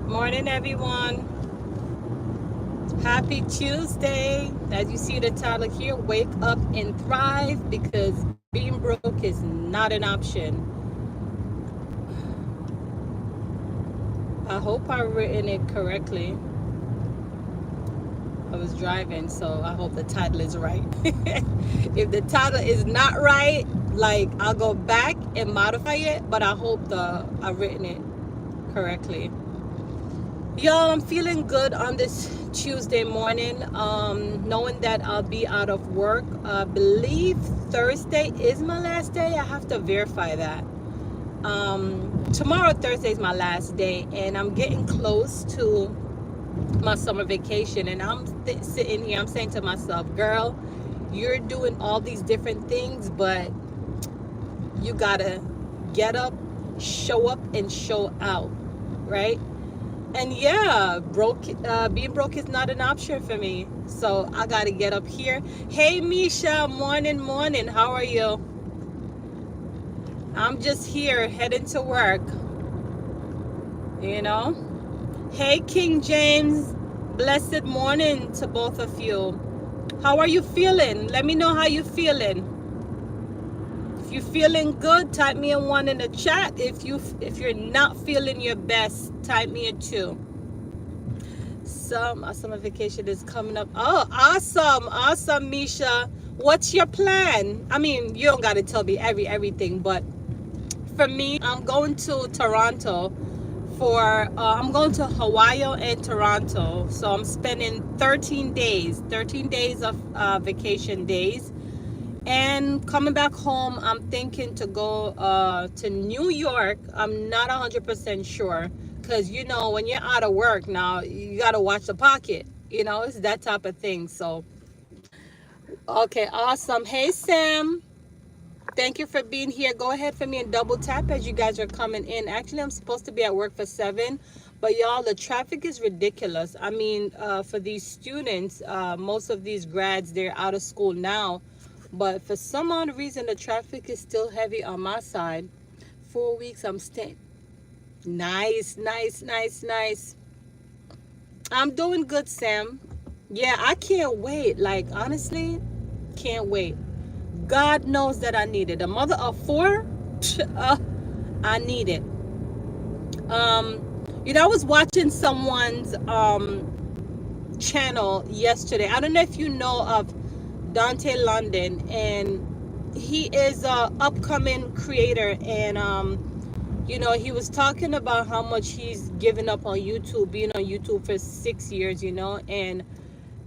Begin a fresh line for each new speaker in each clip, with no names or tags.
Morning, everyone. Happy Tuesday. As you see the title here, Wake Up and Thrive, because being broke is not an option. I hope I've written it correctly. I was driving, so I hope the title is right. If the title is not right, like, I'll go back and modify it, but I hope I've written it correctly. Y'all, I'm feeling good on this Tuesday morning, knowing that I'll be out of work. I believe Thursday is my last day. I have to verify that. Tomorrow, Thursday, is my last day, and I'm getting close to my summer vacation. And I'm sitting here, I'm saying to myself, girl, you're doing all these different things, but you gotta get up, show up, and show out, right? And yeah, being broke is not an option for me. So I gotta get up here. Hey Misha, morning. How are you? I'm just here heading to work. You know? Hey King James, blessed morning to both of you. How are you feeling? Let me know how you feeling. If you're feeling good, type me a 1 in the chat. If you're not feeling your best, type me a 2. My summer vacation is coming up. Oh, awesome, Misha. What's your plan? I mean, you don't gotta tell me everything, but for me, I'm going to Toronto I'm going to Hawaii and Toronto. So I'm spending 13 days of vacation days. And coming back home, I'm thinking to go to New York. I'm not 100% sure, because when you're out of work now, you got to watch the pocket. It's that type of thing. So, okay, awesome. Hey, Sam. Thank you for being here. Go ahead for me and double tap as you guys are coming in. Actually, I'm supposed to be at work for 7, but y'all, the traffic is ridiculous. I mean, for these students, most of these grads, they're out of school now. But for some odd reason, the traffic is still heavy on my side. 4 weeks, I'm staying. Nice. I'm doing good, Sam. Yeah, I can't wait. Like, honestly, can't wait. God knows that I need it. A mother of 4, I need it. I was watching someone's channel yesterday. I don't know if you know of Dante London, and he is a upcoming creator, and he was talking about how much he's given up on YouTube, being on YouTube for 6 years, and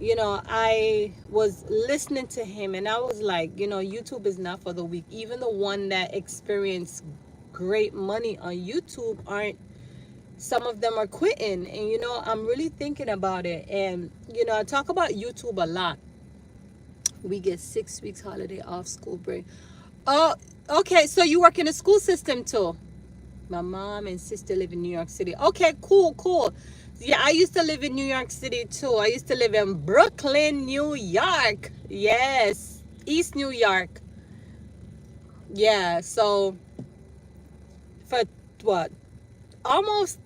I was listening to him, and I was like, YouTube is not for the weak. Even the one that experience great money on YouTube some of them are quitting. And I'm really thinking about it, and I talk about YouTube a lot. We get 6 weeks holiday off, school break. Oh, okay, so you work in a school system too. My mom and sister live in New York City. Okay, cool. Yeah, I used to live in New York City too. I used to live in Brooklyn, New York. Yes, East New York. Yeah, so for what? Almost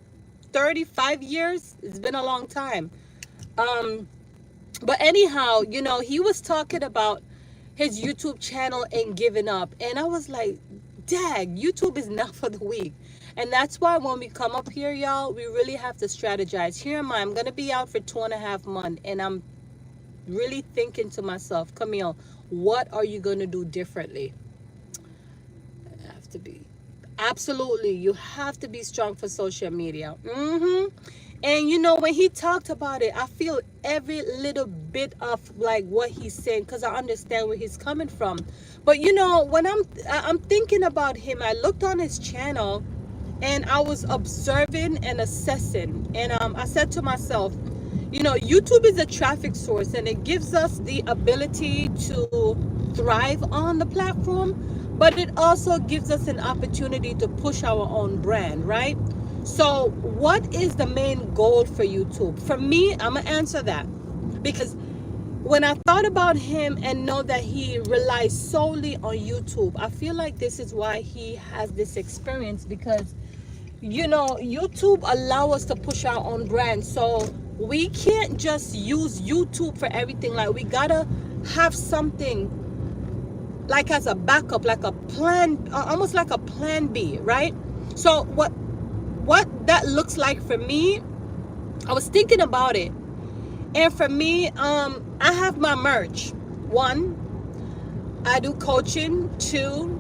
35 years? It's been a long time. But anyhow, he was talking about his YouTube channel and giving up. And I was like, dag, YouTube is not for the weak. And that's why when we come up here, y'all, we really have to strategize. Here am I. I'm going to be out for 2.5 months. And I'm really thinking to myself, Camille, what are you going to do differently? I have to be. Absolutely. You have to be strong for social media. And when he talked about it, I feel every little bit of like what he's saying, because I understand where he's coming from. But when I'm thinking about him, I looked on his channel and I was observing and assessing, and I said to myself, YouTube is a traffic source, and it gives us the ability to thrive on the platform, but it also gives us an opportunity to push our own brand, right? So what is the main goal for YouTube? For me, I'm gonna answer that, because when I thought about him and know that he relies solely on YouTube, I feel like this is why he has this experience, because YouTube allow us to push our own brand. So we can't just use YouTube for everything. Like, we gotta have something like as a backup, like a plan, almost like a plan B, right? So what that looks like for me, I was thinking about it. And for me, I have my merch. One, I do coaching. Two,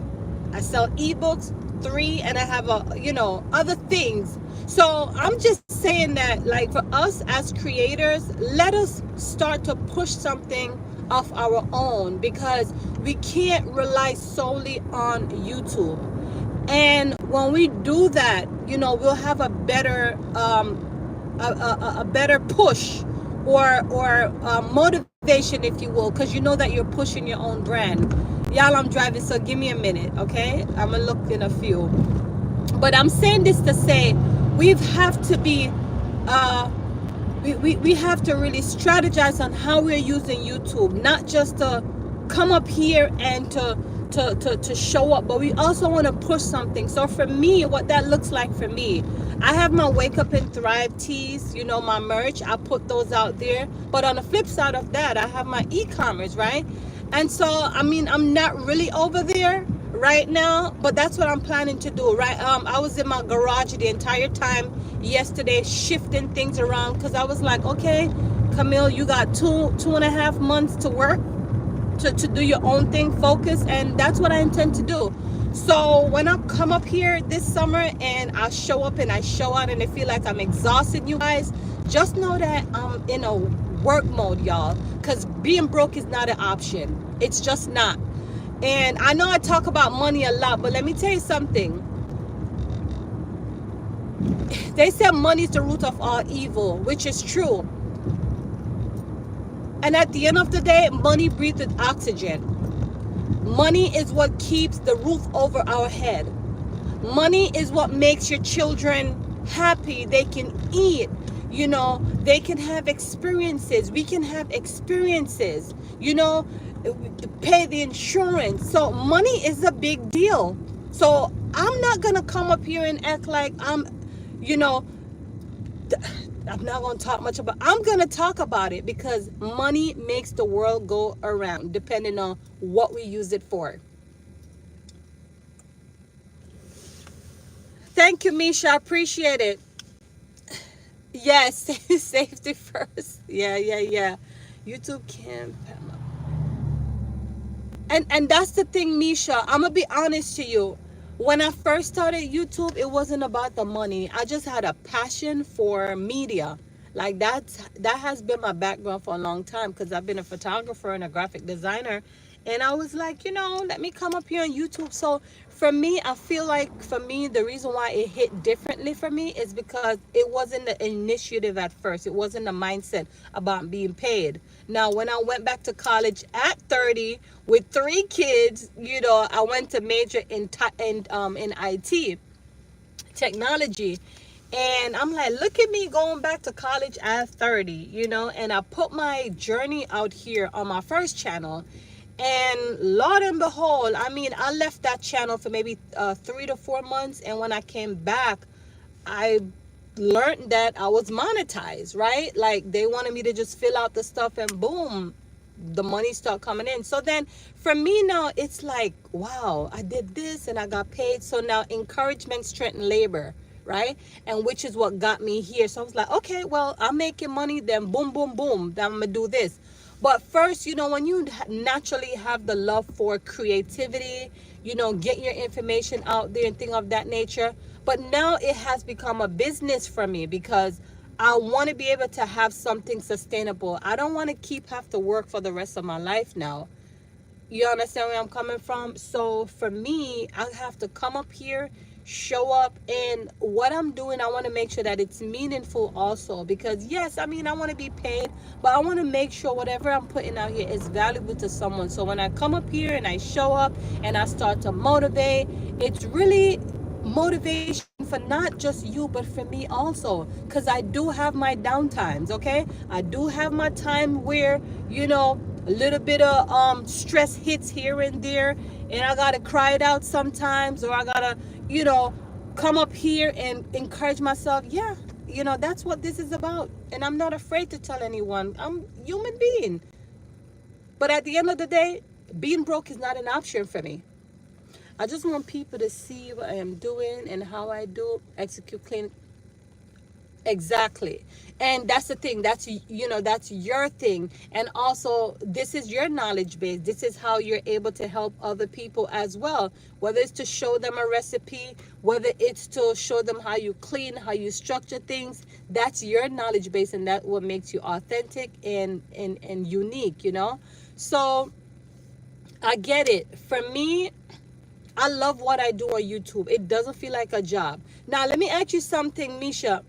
I sell ebooks. Three, and I have other things. So I'm just saying that, like, for us as creators, let us start to push something of our own, because we can't rely solely on YouTube. And when we do that, we'll have a better a better push, or motivation, if you will, because you know that you're pushing your own brand. Y'all, I'm driving, so give me a minute, okay? I'm gonna look in a few. But I'm saying this to say, we have to be we have to really strategize on how we're using YouTube, not just to come up here and to show up, but we also want to push something. So for me, what that looks like for me, I have my Wake Up and Thrive tees, my merch. I put those out there. But on the flip side of that, I have my e-commerce, right? And so, I'm not really over there right now, but that's what I'm planning to do, right? I was in my garage the entire time yesterday, shifting things around, because I was like, okay, Camille, you got 2.5 months to work, to do your own thing, focus, and that's what I intend to do. So when I come up here this summer and I show up and I show out and I feel like I'm exhausted, you guys, just know that I'm in a work mode, y'all, because being broke is not an option. It's just not. And I know I talk about money a lot, but let me tell you something. They say money is the root of all evil, which is true. And at the end of the day, money breathes with oxygen. Money is what keeps the roof over our head. Money is what makes your children happy. They can eat, they can have experiences. We can have experiences, pay the insurance. So money is a big deal. So I'm not going to come up here and act like I'm not going to talk much about. I'm going to talk about it, because money makes the world go around, depending on what we use it for. Thank you, Misha. I appreciate it. Yes, safety first. Yeah. YouTube can't. And that's the thing, Misha. I'm gonna be honest to you. When I first started YouTube, it wasn't about the money. I just had a passion for media. Like, that has been my background for a long time, because I've been a photographer and a graphic designer. And I was like, let me come up here on YouTube. So for me, I feel like, for me, the reason why it hit differently for me is because it wasn't the initiative at first. It wasn't the mindset about being paid. Now, when I went back to college at 30 with 3 kids, I went to major in IT, technology. And I'm like, look at me going back to college at 30, and I put my journey out here on my first channel. And Lord and behold, I left that channel for maybe 3 to 4 months. And when I came back, I learned that I was monetized, right? Like, they wanted me to just fill out the stuff, and boom, the money start coming in. So then for me now, it's like, wow, I did this and I got paid. So now encouragement strengthens labor, right? And which is what got me here. So I was like, okay, well, I'm making money, then boom, boom, boom, then I'm gonna do this. But first, when you naturally have the love for creativity, get your information out there and things of that nature. But now it has become a business for me, because I want to be able to have something sustainable. I don't want to have to work for the rest of my life now. You understand where I'm coming from? So for me, I have to come up here, show up, and what I'm doing, I want to make sure that it's meaningful also, because yes, I want to be paid, but I want to make sure whatever I'm putting out here is valuable to someone. So when I come up here and I show up and I start to motivate, it's really motivation for not just you, but for me also, because I do have my downtimes. Okay, I do have my time where a little bit of stress hits here and there, and I gotta cry it out sometimes, or I gotta come up here and encourage myself. Yeah, that's what this is about. And I'm not afraid to tell anyone. I'm a human being. But at the end of the day, being broke is not an option for me. I just want people to see what I am doing and how I do execute clean. Exactly. And that's the thing. That's your thing. And also, this is your knowledge base. This is how you're able to help other people as well. Whether it's to show them a recipe, whether it's to show them how you clean, how you structure things, that's your knowledge base, and that's what makes you authentic and unique. So I get it. For me, I love what I do on YouTube. It doesn't feel like a job. Now, let me ask you something, Misha.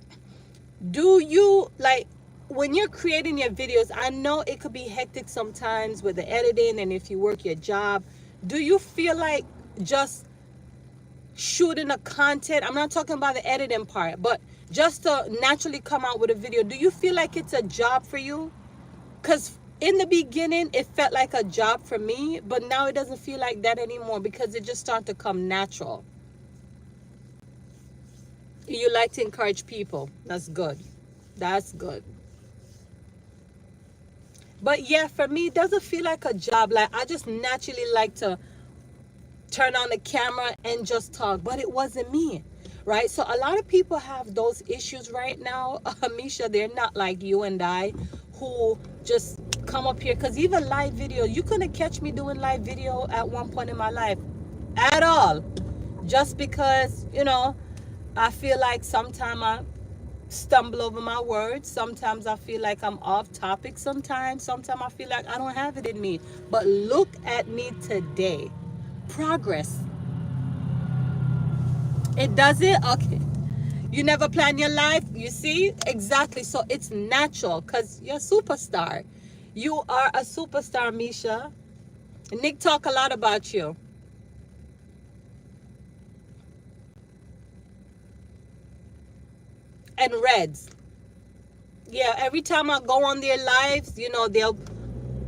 Do you, like, when you're creating your videos, I know it could be hectic sometimes with the editing and if you work your job, do you feel like just shooting a content, I'm not talking about the editing part, but just to naturally come out with a video, do you feel like it's a job for you? Because in the beginning, it felt like a job for me, but now it doesn't feel like that anymore because it just started to come natural. You like to encourage people. That's good. That's good. But yeah, for me, it doesn't feel like a job. Like, I just naturally like to turn on the camera and just talk, but it wasn't me, right? So a lot of people have those issues right now. Misha, they're not like you and I who just come up here, because even live video, you couldn't catch me doing live video at one point in my life at all, just because I feel like sometimes I stumble over my words. Sometimes I feel like I'm off topic. Sometimes I feel like I don't have it in me. But look at me today. Progress. It does it? Okay. You never plan your life? You see? Exactly. So it's natural because you're a superstar. You are a superstar, Misha. Nick talk a lot about you. And Reds. Yeah, every time I go on their lives, they'll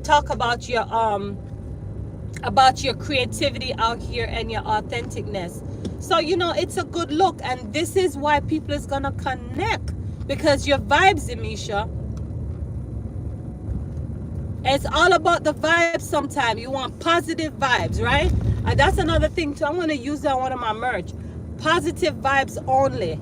talk about your creativity out here and your authenticness. So it's a good look, and this is why people is gonna connect, because your vibes, Misha. It's all about the vibes. Sometimes you want positive vibes, right? And that's another thing too. I'm gonna use that on one of my merch. Positive vibes only.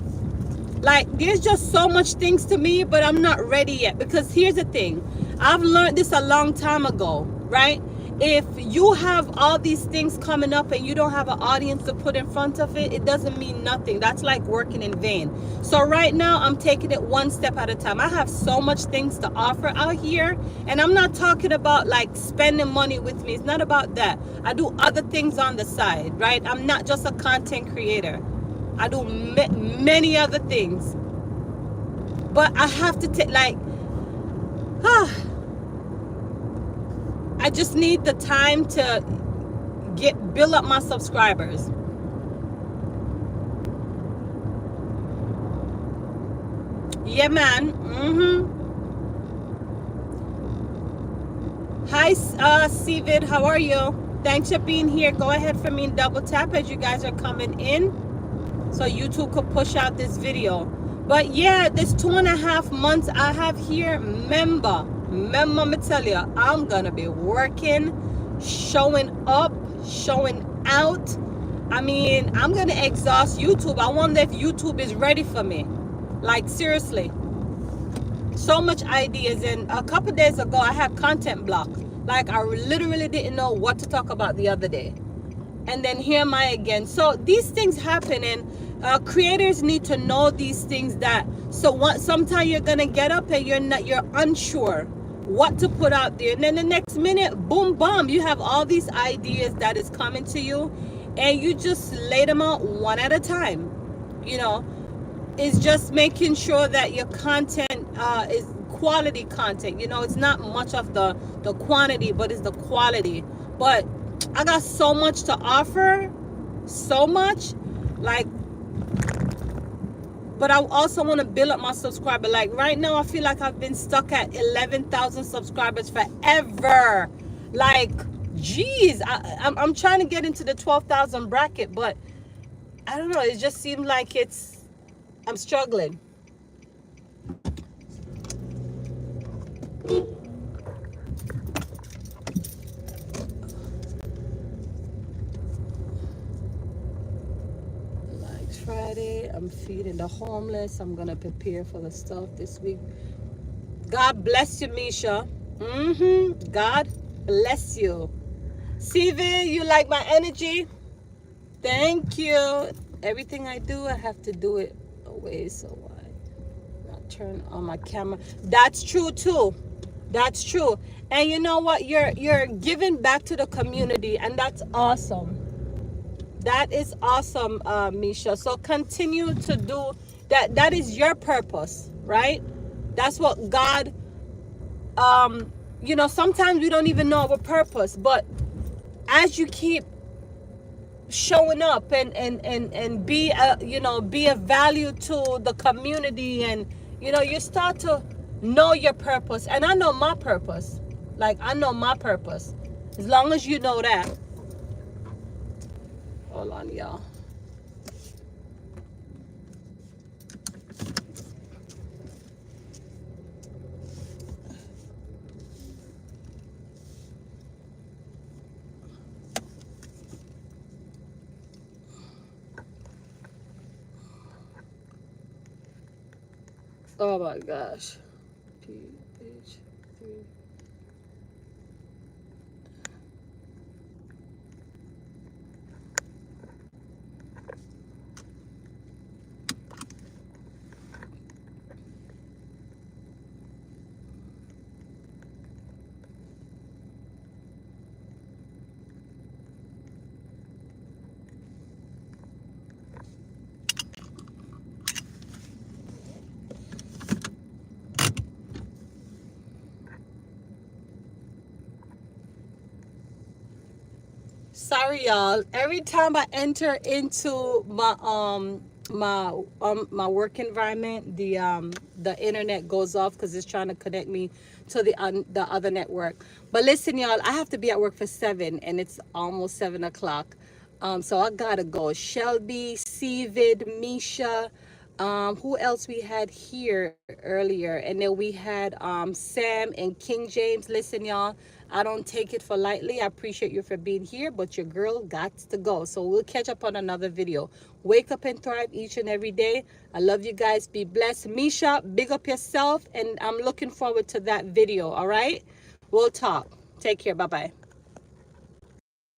Like, there's just so much things to me, but I'm not ready yet. Because here's the thing. I've learned this a long time ago, right? If you have all these things coming up and you don't have an audience to put in front of it, it doesn't mean nothing. That's like working in vain. So right now, I'm taking it one step at a time. I have so much things to offer out here. And I'm not talking about like spending money with me. It's not about that. I do other things on the side, right? I'm not just a content creator. I do many other things. But I have to take, like, I just need the time to build up my subscribers. Yeah, man. Hi, Cvid. How are you? Thanks for being here. Go ahead for me and double tap as you guys are coming in, so YouTube could push out this video. But yeah, this 2.5 months I have here, remember, me tell you, I'm gonna be working, showing up, showing out. I mean, I'm gonna exhaust YouTube. I wonder if YouTube is ready for me. Like, seriously. So much ideas. And a couple days ago, I had content block. Like, I literally didn't know what to talk about the other day. And then here am I again. So these things happen, and creators need to know these things. That sometimes you're gonna get up and you're unsure what to put out there, and then the next minute, boom, boom, you have all these ideas that is coming to you, and you just lay them out one at a time. It's just making sure that your content is quality content. It's not much of the quantity, but it's the quality. But I got so much to offer, so much, like, but I also want to build up my subscriber. Like, right now, I feel like I've been stuck at 11,000 subscribers forever. Like, geez, I'm trying to get into the 12,000 bracket, but I don't know, it just seems like I'm struggling. Like Friday, I'm feeding the homeless. I'm gonna prepare for the stuff this week. God bless you, Misha. God bless you. Steven, you like my energy? Thank you. Everything I do, I have to do it away, so I not turn on my camera. That's true too. That's true. And you know what? You're giving back to the community, and that's awesome. That is awesome, Misha. So continue to do that. That is your purpose, right? That's what God. Sometimes we don't even know our purpose, but as you keep showing up and be a value to the community, and you start to know your purpose. And I know my purpose. Like, I know my purpose. As long as you know that. Hold on, y'all. Oh my gosh. Page 3. Sorry, y'all. Every time I enter into my work environment, the internet goes off because it's trying to connect me to the other network. But listen, y'all, I have to be at work for 7, and it's almost 7 o'clock. So I gotta go. Shelby, Cvid, Misha, who else we had here earlier, and then we had Sam and King James. Listen, y'all, I don't take it for lightly. I appreciate you for being here, but your girl got to go. So we'll catch up on another video. Wake up and thrive each and every day. I love you guys. Be blessed. Misha, big up yourself, and I'm looking forward to that video. All right, we'll talk. Take care. Bye bye.